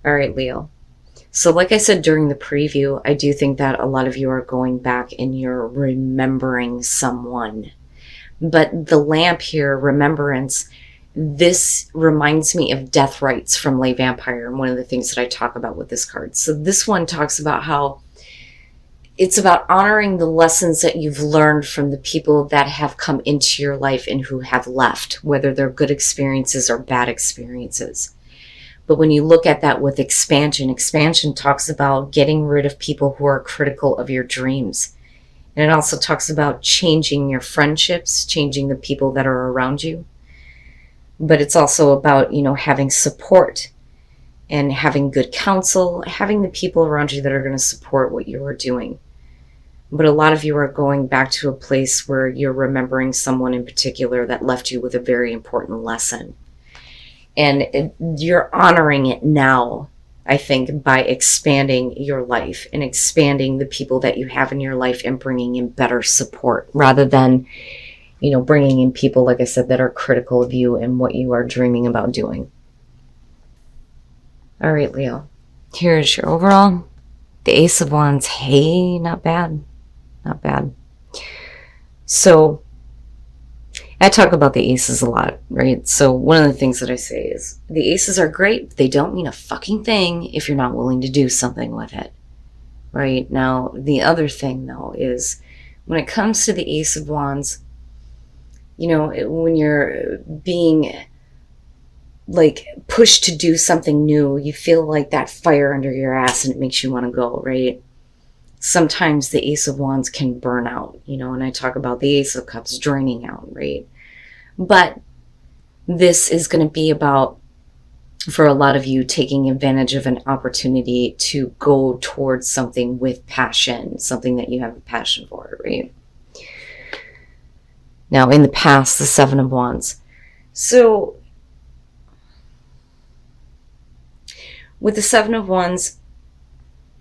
All right, Leo. So like I said during the preview, I do think that a lot of you are going back and you're remembering someone. But the lamp here, remembrance, this reminds me of death rites from Lay Vampire, and one of the things that I talk about with this card. So this one talks about how it's about honoring the lessons that you've learned from the people that have come into your life and who have left, whether they're good experiences or bad experiences. But when you look at that with expansion, expansion talks about getting rid of people who are critical of your dreams. And it also talks about changing your friendships, changing the people that are around you. But it's also about, having support and having good counsel, having the people around you that are going to support what you are doing. But a lot of you are going back to a place where you're remembering someone in particular that left you with a very important lesson. And you're honoring it now, I think, by expanding your life and expanding the people that you have in your life and bringing in better support rather than, bringing in people, like I said, that are critical of you and what you are dreaming about doing. All right, Leo. Here's your overall. The Ace of Wands. Hey, not bad. Not bad. So I talk about the aces a lot, right? So one of the things that I say is the aces are great, but they don't mean a fucking thing if you're not willing to do something with it, right? Now, the other thing, though, is when it comes to the Ace of Wands, when you're being like pushed to do something new, you feel like that fire under your ass and it makes you want to go, right? Sometimes the Ace of Wands can burn out, and I talk about the Ace of Cups draining out, right? But this is going to be about, for a lot of you, taking advantage of an opportunity to go towards something with passion, something that you have a passion for, right? Now, in the past, the Seven of Wands. So, with the Seven of Wands,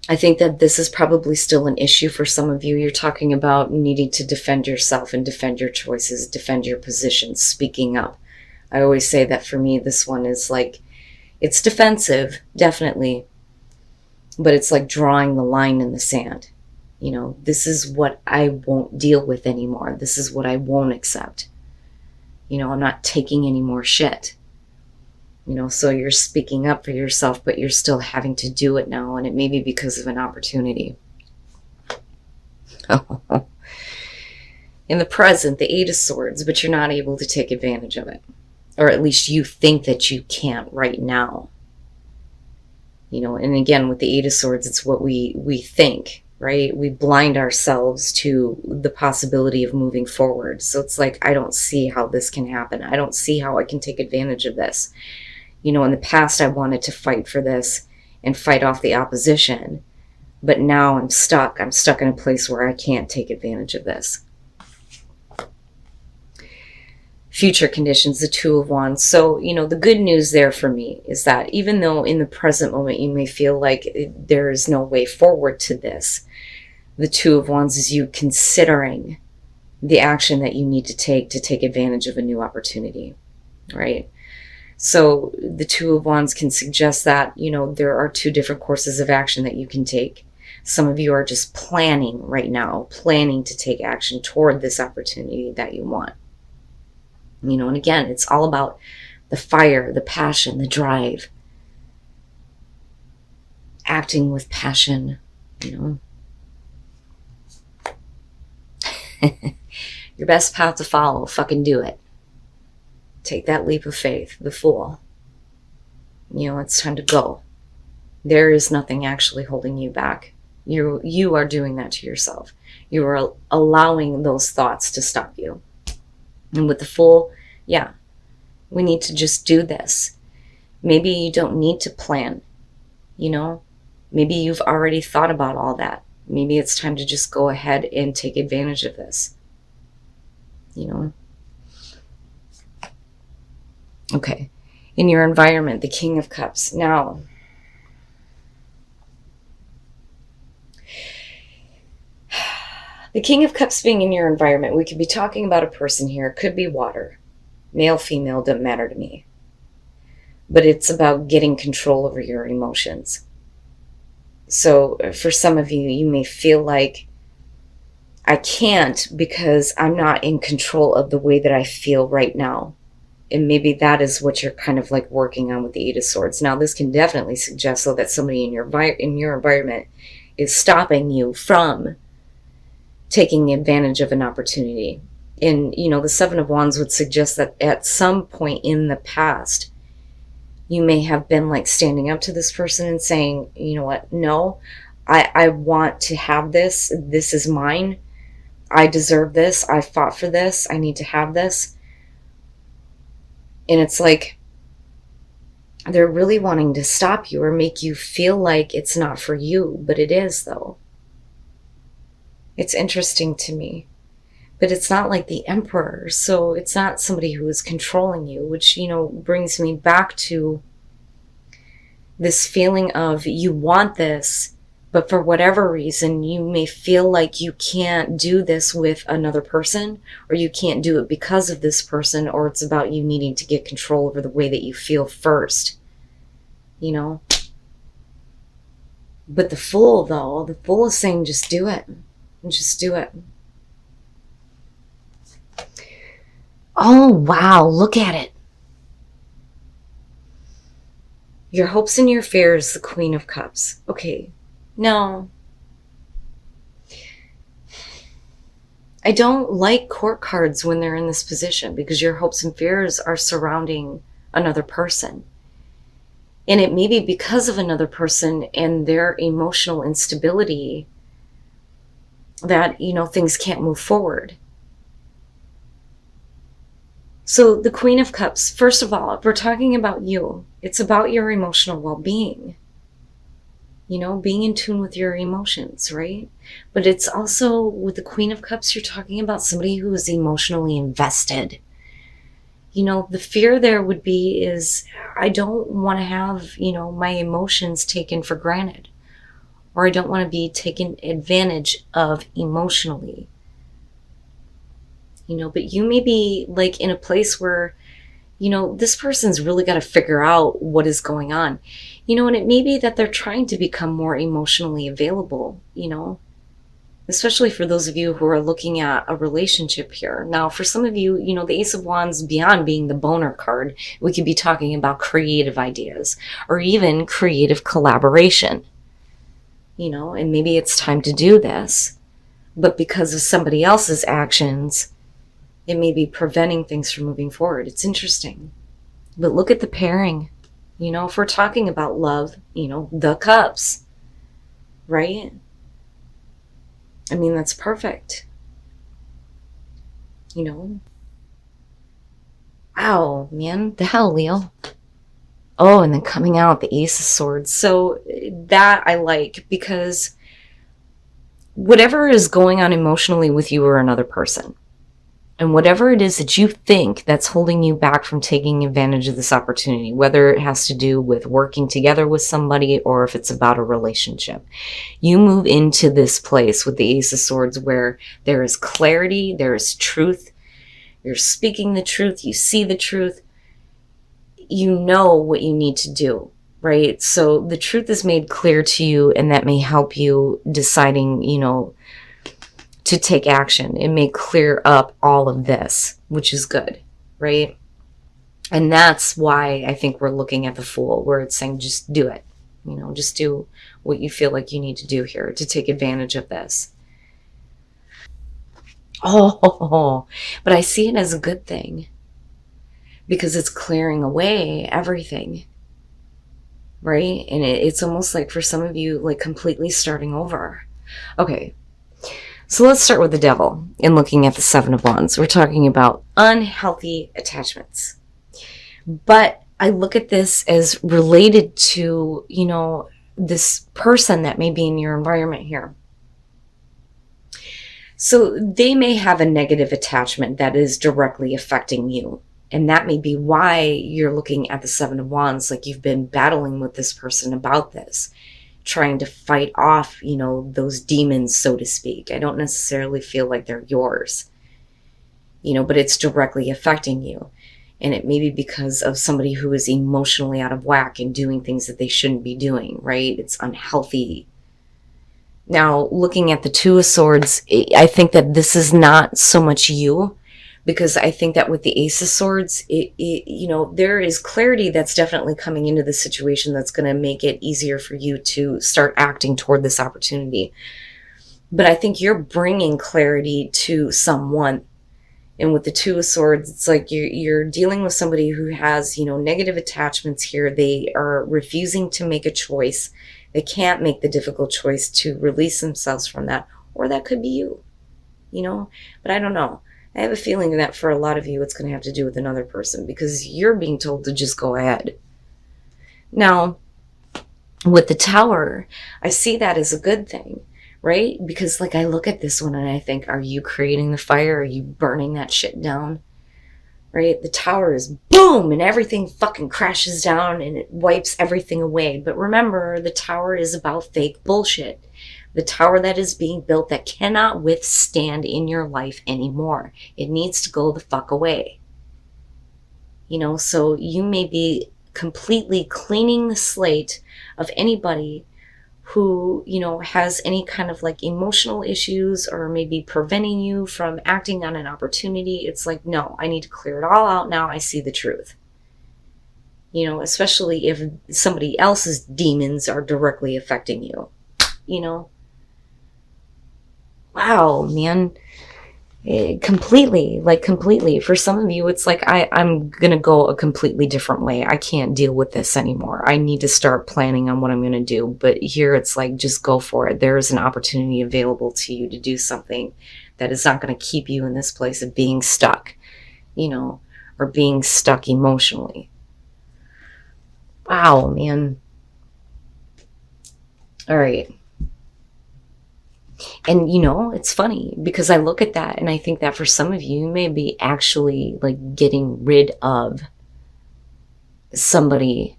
I think that this is probably still an issue for some of you. You're talking about needing to defend yourself and defend your choices, defend your positions, speaking up. I always say that for me, this one is like, it's defensive, definitely, but it's like drawing the line in the sand. This is what I won't deal with anymore. This is what I won't accept. I'm not taking any more shit. So you're speaking up for yourself, but you're still having to do it now, and it may be because of an opportunity. In the present, the Eight of Swords, but you're not able to take advantage of it. Or at least you think that you can't right now. And again, with the Eight of Swords, it's what we think, right? We blind ourselves to the possibility of moving forward. So it's like, I don't see how this can happen. I don't see how I can take advantage of this. In the past, I wanted to fight for this and fight off the opposition. But now I'm stuck. I'm stuck in a place where I can't take advantage of this. Future conditions, the Two of Wands. So, the good news there for me is that even though in the present moment you may feel like there is no way forward to this, the Two of Wands is you considering the action that you need to take advantage of a new opportunity, right? So the Two of Wands can suggest that, there are two different courses of action that you can take. Some of you are just planning right now, planning to take action toward this opportunity that you want. And again, it's all about the fire, the passion, the drive. Acting with passion, Your best path to follow, fucking do it. Take that leap of faith, the Fool. It's time to go. There is nothing actually holding you back. You are doing that to yourself. You are allowing those thoughts to stop you. And with the Fool, yeah, we need to just do this. Maybe you don't need to plan, Maybe you've already thought about all that. Maybe it's time to just go ahead and take advantage of this, Okay, in your environment, the King of Cups. Now, the King of Cups being in your environment, we could be talking about a person here. It could be water. Male, female, doesn't matter to me. but it's about getting control over your emotions. So for some of you, you may feel like, I can't because I'm not in control of the way that I feel right now. And maybe that is what you're kind of like working on with the Eight of Swords. Now, this can definitely suggest, though, that somebody in your environment is stopping you from taking advantage of an opportunity. And, the Seven of Wands would suggest that at some point in the past, you may have been like standing up to this person and saying, you know what, no, I want to have this. This is mine. I deserve this. I fought for this. I need to have this. And it's like they're really wanting to stop you or make you feel like it's not for you, but it is, though. It's interesting to me. But it's not like the Emperor, so it's not somebody who is controlling you, which, brings me back to this feeling of you want this, but for whatever reason, you may feel like you can't do this with another person, or you can't do it because of this person, or it's about you needing to get control over the way that you feel first, But the Fool, though, the Fool is saying just do it. Just do it. Oh, wow, look at it. Your hopes and your fears, the Queen of Cups. Okay, no. I don't like court cards when they're in this position because your hopes and fears are surrounding another person. And it may be because of another person and their emotional instability that, things can't move forward. So the Queen of Cups, first of all, if we're talking about you, it's about your emotional well-being. Being in tune with your emotions, right? But it's also, with the Queen of Cups, you're talking about somebody who is emotionally invested. The fear there would be is, I don't want to have, my emotions taken for granted. Or I don't want to be taken advantage of emotionally. But you may be like in a place where, this person's really got to figure out what is going on. And it may be that they're trying to become more emotionally available, especially for those of you who are looking at a relationship here. Now, for some of you, the Ace of Wands, beyond being the boner card, we could be talking about creative ideas or even creative collaboration, and maybe it's time to do this. But because of somebody else's actions, it may be preventing things from moving forward. It's interesting. But look at the pairing. If we're talking about love, the cups, right? I mean, that's perfect. Wow, man, the hell, Leo. Oh, and then coming out the Ace of Swords. So that I like, because whatever is going on emotionally with you or another person, and whatever it is that you think that's holding you back from taking advantage of this opportunity, whether it has to do with working together with somebody or if it's about a relationship, you move into this place with the Ace of Swords where there is clarity, there is truth, you're speaking the truth, you see the truth, you know what you need to do, right? So the truth is made clear to you, and that may help you deciding, to take action. It may clear up all of this, which is good, right? And that's why I think we're looking at the Fool, where it's saying just do it. Just do what you feel like you need to do here to take advantage of this. Oh, but I see it as a good thing because it's clearing away everything, right? And it's almost like for some of you, like completely starting over. Okay. So let's start with the Devil in looking at the Seven of Wands. We're talking about unhealthy attachments. But I look at this as related to, this person that may be in your environment here. So they may have a negative attachment that is directly affecting you. And that may be why you're looking at the Seven of Wands, like you've been battling with this person about this, trying to fight off, those demons, so to speak. I don't necessarily feel like they're yours, but it's directly affecting you. And it may be because of somebody who is emotionally out of whack and doing things that they shouldn't be doing, right? It's unhealthy. Now, looking at the Two of Swords, I think that this is not so much you, because I think that with the Ace of Swords, there is clarity that's definitely coming into the situation that's going to make it easier for you to start acting toward this opportunity. But I think you're bringing clarity to someone. And with the Two of Swords, it's like you're dealing with somebody who has, negative attachments here. They are refusing to make a choice. They can't make the difficult choice to release themselves from that. Or that could be you, But I don't know. I have a feeling that for a lot of you, it's going to have to do with another person, because you're being told to just go ahead. Now, with the Tower, I see that as a good thing. Right? Because I look at this one and I think, are you creating the fire? Are you burning that shit down? Right? The Tower is boom and everything fucking crashes down and it wipes everything away. But remember, the Tower is about fake bullshit. The tower that is being built that cannot withstand in your life anymore. It needs to go the fuck away. So you may be completely cleaning the slate of anybody who, has any kind of emotional issues or maybe preventing you from acting on an opportunity. It's like, no, I need to clear it all out now. I see the truth. Especially if somebody else's demons are directly affecting you. Wow, man. Completely. For some of you, it's like, I'm going to go a completely different way. I can't deal with this anymore. I need to start planning on what I'm going to do. But here it's like, just go for it. There is an opportunity available to you to do something that is not going to keep you in this place of being stuck, or being stuck emotionally. Wow, man. All right. And it's funny because I look at that and I think that for some of you, you may be actually getting rid of somebody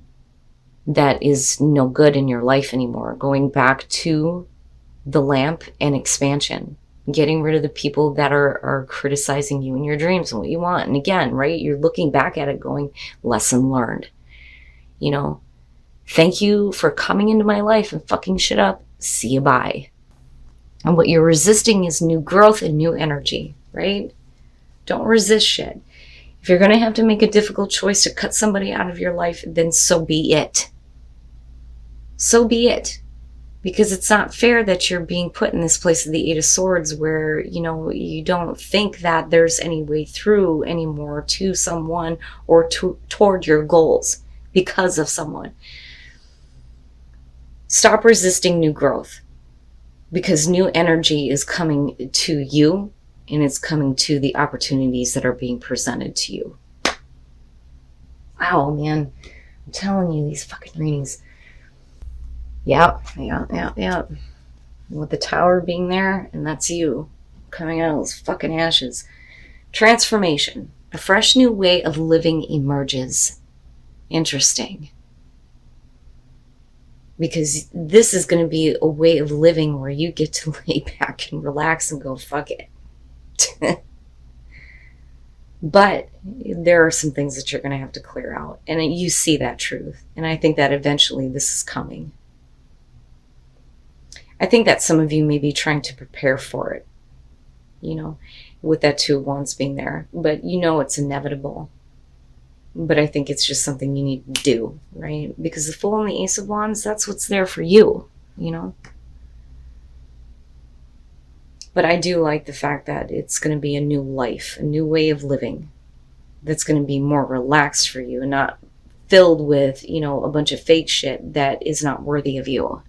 that is no good in your life anymore. Going back to the lamp and expansion. Getting rid of the people that are criticizing you in your dreams and what you want. And again, right, you're looking back at it going, lesson learned. Thank you for coming into my life and fucking shit up. See you, bye. And what you're resisting is new growth and new energy, right? Don't resist shit. If you're going to have to make a difficult choice to cut somebody out of your life, then so be it. So be it. Because it's not fair that you're being put in this place of the Eight of Swords where, you don't think that there's any way through anymore to someone or toward your goals because of someone. Stop resisting new growth. Because new energy is coming to you and it's coming to the opportunities that are being presented to you. Wow, man. I'm telling you, these fucking readings. Yep. With the Tower being there, and that's you coming out of those fucking ashes. Transformation. A fresh new way of living emerges. Interesting. Because this is going to be a way of living where you get to lay back and relax and go, fuck it. But there are some things that you're going to have to clear out. And you see that truth. And I think that eventually this is coming. I think that some of you may be trying to prepare for it. With that Two of Wands being there. But it's inevitable. But I think it's just something you need to do, right? Because the Fool and the Ace of Wands, that's what's there for you, But I do like the fact that it's going to be a new life, a new way of living that's going to be more relaxed for you and not filled with, a bunch of fake shit that is not worthy of you.